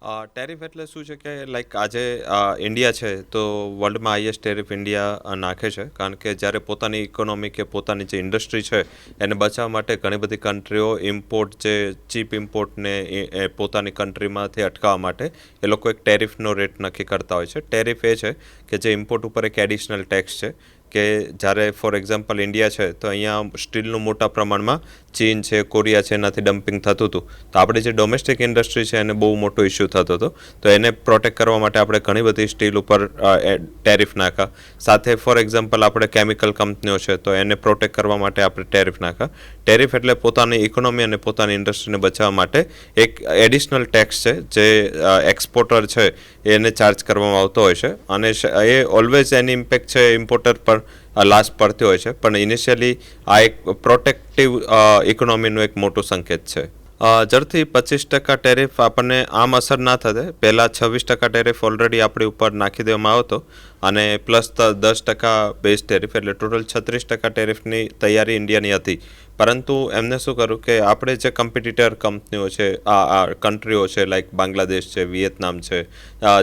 Tariff એટલે શું છે કે લાઈક આજે ઇન્ડિયા છે તો વર્લ્ડમાં હાઈએસ્ટ ટેરિફ ઇન્ડિયા નાખે છે, કારણ કે જ્યારે પોતાની ઇકોનોમી કે પોતાની જે ઇન્ડસ્ટ્રી છે એને બચાવવા માટે ઘણી બધી કન્ટ્રીઓ ઇમ્પોર્ટ જે ચીપ ઇમ્પોર્ટને પોતાની કન્ટ્રીમાંથી અટકાવવા માટે એ લોકો એક ટેરિફનો રેટ નક્કી કરતા હોય છે. ટેરિફ એ છે કે જે ઇમ્પોર્ટ ઉપર એક એડિશનલ ટેક્સ છે કે જ્યારે ફોર એક્ઝામ્પલ ઇન્ડિયા છે તો અહીંયા સ્ટીલનું મોટા પ્રમાણમાં ચીન છે, કોરિયા છે, એનાથી ડમ્પિંગ થતું હતું. તો આપણે જે ડોમેસ્ટિક ઇન્ડસ્ટ્રી છે એને બહુ મોટો ઇસ્યુ થતો હતો. તો એને પ્રોટેક્ટ કરવા માટે આપણે ઘણી બધી સ્ટીલ ઉપર ટેરિફ નાખ્યા. સાથે ફોર એક્ઝામ્પલ આપણે કેમિકલ કંપનીઓ છે તો એને પ્રોટેક્ટ કરવા માટે આપણે ટેરિફ નાખ્યા. ટેરિફ એટલે પોતાની ઇકોનોમી અને પોતાની ઇન્ડસ્ટ્રીને બચાવવા માટે એક એડિશનલ ટેક્સ છે જે એક્સપોર્ટર છે એને ચાર્જ કરવામાં આવતો હોય છે, અને એ ઓલવેઝ એની ઇમ્પેક્ટ છે ઇમ્પોર્ટર પર લાસ્ટ પડતી હોય છે. પણ ઇનિશિયલી આ એક પ્રોટેક્ટિવ ઇકોનોમીનું એક મોટું સંકેત છે. જડથી 25% ટેરિફ આપણને આમ અસર ના થશે. પહેલાં 26% ટેરિફ ઓલરેડી આપણી ઉપર નાખી દેવામાં આવ્યો હતો, અને પ્લસ 10% બેઝ ટેરિફ, એટલે ટોટલ 36% ટેરિફની તૈયારી ઇન્ડિયાની હતી. પરંતુ એમને શું કર્યું કે આપણે જે કોમ્પિટિટર કંપનીઓ છે, આ કન્ટ્રીઓ છે લાઈક બાંગ્લાદેશ છે, વિયેતનામ છે,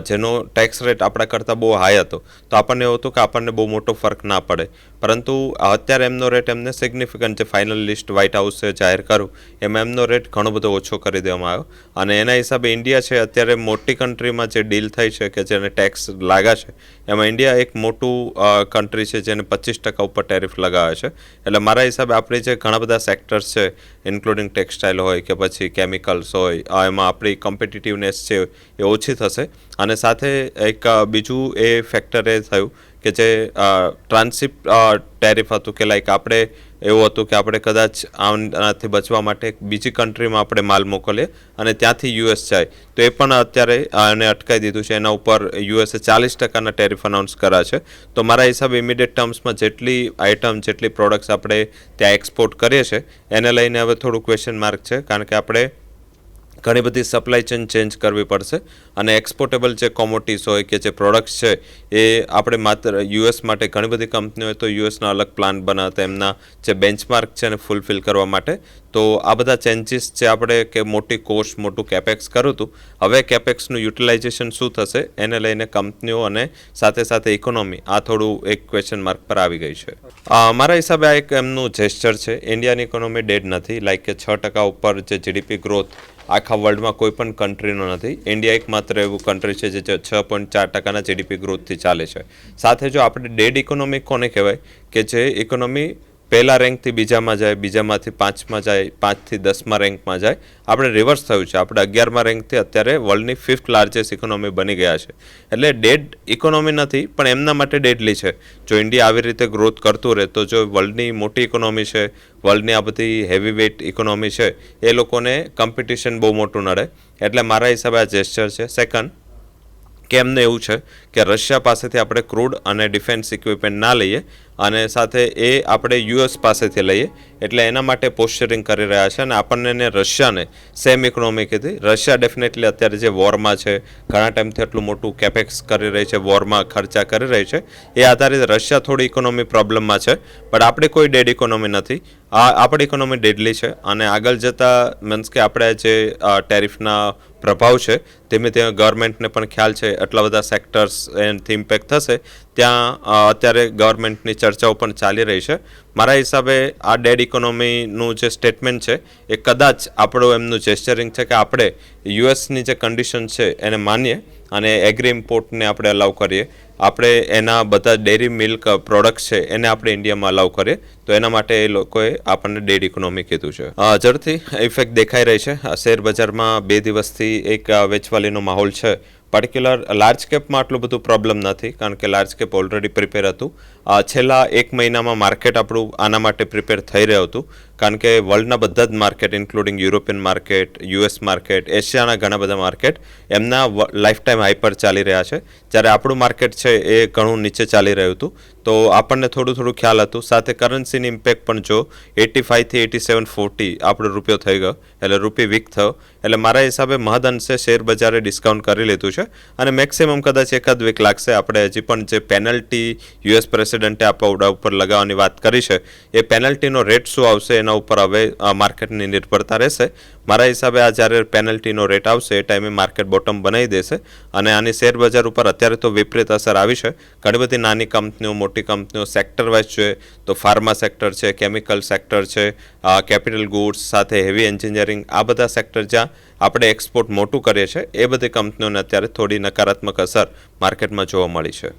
જેનો ટેક્સ રેટ આપણા કરતાં બહુ હાઈ હતો, તો આપણને એવું હતું કે આપણને બહુ મોટો ફરક ના પડે. પરંતુ અત્યારે એમનો રેટ એમને સિગ્નિફિકન્ટ જે ફાઇનલ લિસ્ટ વ્હાઇટ હાઉસે જાહેર કર્યું એમાં એમનો રેટ ઘણો બધો ઓછો કરી દેવામાં આવ્યો. અને એના હિસાબે ઇન્ડિયા છે અત્યારે મોટી કન્ટ્રીમાં જે ડીલ થઈ છે કે જેને ટેક્સ લાગ્યા છે એમાં ઇન્ડિયા એક મોટું કન્ટ્રી છે જેને 25% ઉપર ટેરિફ લગાવે છે. એટલે મારા હિસાબે આપણે જે ઘણા બધા સેક્ટર્સ છે ઇન્ક્લુડિંગ ટેક્સટાઇલ હોય કે પછી કેમિકલ્સ હોય, એમાં આપણી કોમ્પિટિટિવનેસ છે એ ઓછી થશે. અને સાથે એક બીજું એ ફેક્ટર એ થયું કે જે ટ્રાન્સિપ ટેરિફ હતું કે લાઈક આપણે એવું હતું કે આપણે કદાચ આનાથી બચવા માટે બીજી કન્ટ્રીમાં આપણે માલ મોકલીએ અને ત્યાંથી યુએસ જાય, તો એ પણ અત્યારે એને અટકાવી દીધું છે. એના ઉપર યુએસે 40%ના ટેરિફ અનાઉન્સ કર્યા છે. તો મારા હિસાબે ઇમિડિયેટ ટર્મ્સમાં જેટલી આઇટમ, જેટલી પ્રોડક્ટ્સ આપણે ત્યાં એક્સપોર્ટ કરીએ છીએ એને લઈને હવે થોડું ક્વેશ્ચન માર્ક છે, કારણ કે આપણે ઘણી બધી સપ્લાય ચેન ચેન્જ કરવી પડશે. અને એક્સપોર્ટેબલ જે કોમોડિટીઝ હોય કે જે પ્રોડક્ટ્સ છે એ આપણે માત્ર યુએસ માટે ઘણી બધી કંપનીઓ તો યુએસના અલગ પ્લાન બનાવતા એમના જે બેન્ચમાર્ક છે એને ફૂલફિલ કરવા માટે. તો આ બધા ચેન્જીસ જે આપણે કે મોટી કોસ્ટ, મોટું કેપેક્સ કર્યું હતું, હવે કેપેક્સનું યુટિલાઇઝેશન શું થશે એને લઈને કંપનીઓ અને સાથે સાથે ઇકોનોમી આ થોડું એક ક્વેશ્ચન માર્ક પર આવી ગઈ છે. મારા હિસાબે આ એક એમનું જેસ્ચર છે. ઇન્ડિયાની ઇકોનોમી ડેડ નથી. લાઈક કે 6% ઉપર જે જીડીપી ગ્રોથ આખા વર્લ્ડમાં કોઈ પણ કન્ટ્રીનો નથી. ઇન્ડિયા એક માત્ર એવું કન્ટ્રી છે જે 6.4%ના જીડીપી ગ્રોથથી ચાલે છે. સાથે જો આપણે ડેડ ઇકોનોમી કોને કહેવાય કે જે ઇકોનોમી પહેલા રેન્કથી બીજામાં જાય, બીજામાંથી 5માં જાય, 5થી 10માં રેન્કમાં જાય. આપણે રિવર્સ થયું છે. આપણે 11માં રેન્કથી અત્યારે વર્લ્ડની 5th લાર્જેસ્ટ ઇકોનોમી બની ગયા છે. એટલે ડેડ ઇકોનોમી નથી, પણ એમના માટે ડેડલી છે. જો ઇન્ડિયા આવી રીતે ગ્રોથ કરતું રહે તો જો વર્લ્ડની મોટી ઇકોનોમી છે, વર્લ્ડની આ બધી હેવી વેઇટ ઇકોનોમી છે, એ લોકોને કોમ્પિટિશન બહુ મોટું નડે. એટલે મારા હિસાબે આ જેસ્ચર છે. સેકન્ડ કે એમને એવું છે કે રશિયા પાસેથી આપણે ક્રૂડ અને ડિફેન્સ ઇક્વિપમેન્ટ ના લઈએ, અને સાથે એ આપણે યુએસ પાસેથી લઈએ. એટલે એના માટે પોસ્ચરિંગ કરી રહ્યા છે. અને આપણને રશિયાને સેમ ઇકોનોમી કીધી. રશિયા ડેફિનેટલી અત્યારે જે વોરમાં છે, ઘણા ટાઈમથી એટલું મોટું કેપેક્સ કરી રહી છે, વોરમાં ખર્ચા કરી રહી છે, એ આધારિત રશિયા થોડી ઇકોનોમી પ્રોબ્લેમમાં છે. પણ આપણે કોઈ ડેડ ઇકોનોમી નથી. આપણી ઇકોનોમી ડેડલી છે. અને આગળ જતાં મીન્સ કે આપણે જે ટેરિફના પ્રભાવ છે ધીમે ધીમે ગવર્મેન્ટને પણ ખ્યાલ છે એટલા બધા સેક્ટર્સ એનાથી ઇમ્પેક્ટ થશે, ત્યાં અત્યારે ગવર્મેન્ટની ચર્ચાઓ પણ ચાલી રહી છે. મારા હિસાબે આ ડેડ ઇકોનોમીનું જે સ્ટેટમેન્ટ છે એ કદાચ આપણું એમનું જેસ્ચરિંગ છે કે આપણે યુએસની જે કન્ડિશન છે એને માનીએ અને એગ્રી ઇમ્પોર્ટને આપણે અલાઉ કરીએ. આપણે એના બધા ડેરી મિલ્ક પ્રોડક્ટ્સ છે એને આપણે ઇન્ડિયામાં અલાઉ કરીએ. તો એના માટે એ લોકોએ આપણને ડેડ ઇકોનોમી કીધું છે. ઝડપથી ઇફેક્ટ દેખાઈ રહી છે. શેર બજારમાં 2 દિવસથી એક વેચવાલીનો માહોલ છે. પર્ટિક્યુલર લાર્જ કેપમાં આટલું બધું પ્રોબ્લેમ નથી, કારણ કે લાર્જ કેપ ઓલરેડી પ્રિપેર હતું. છેલ્લા 1 મહિનામાં માર્કેટ આપણું આના માટે પ્રિપેર થઈ રહ્યું હતું, કારણ કે વર્લ્ડના બધા જ market including European market, US market, એશિયાના ઘણા બધા માર્કેટ એમના લાઈફ ટાઈમ હાઈ પર ચાલી રહ્યા છે. જ્યારે આપણું માર્કેટ છે એ ઘણું નીચે ચાલી રહ્યું હતું. તો આપણને થોડું ખ્યાલ હતું. સાથે કરન્સીની ઇમ્પેક્ટ પણ જો 85થી 87.40 આપણો રૂપિયો થઈ ગયો, એટલે રૂપિયો વીક થયો. એટલે મારા હિસાબે મહદઅંશે શેર બજારે ડિસ્કાઉન્ટ કરી લીધું છે. અને મેક્સિમમ કદાચ એકાદ વીક લાગશે. આપણે હજી પણ જે પેનલ્ટી યુએસ પ્રેસિડેન્ટે આપણા ઉપર લગાવવાની વાત કરી છે, એ પેનલ્ટીનો રેટ શું આવશે એના ઉપર હવે માર્કેટની નિર્ભરતા રહેશે. મારા હિસાબે આ જ્યારે પેનલ્ટીનો રેટ આવશે એ ટાઈમે માર્કેટ બોટમ બનાવી દેશે અને આની શેર બજાર ઉપર અત્યારે તો વિપરીત અસર આવી છે. ઘણી બધી નાની કંપનીઓ, મોટી કંપનીઓ સેક્ટર વાઇઝ જોઈએ તો ફાર્મા સેક્ટર છે, કેમિકલ સેક્ટર છે, કેપિટલ ગુડ્સ સાથે હેવી એન્જિનિયરિંગ, આ બધા સેક્ટર જ્યાં આપણે એક્સપોર્ટ મોટું કરીએ છીએ એ બધી કંપનીઓને અત્યારે થોડી નકારાત્મક અસર માર્કેટમાં જોવા મળી છે.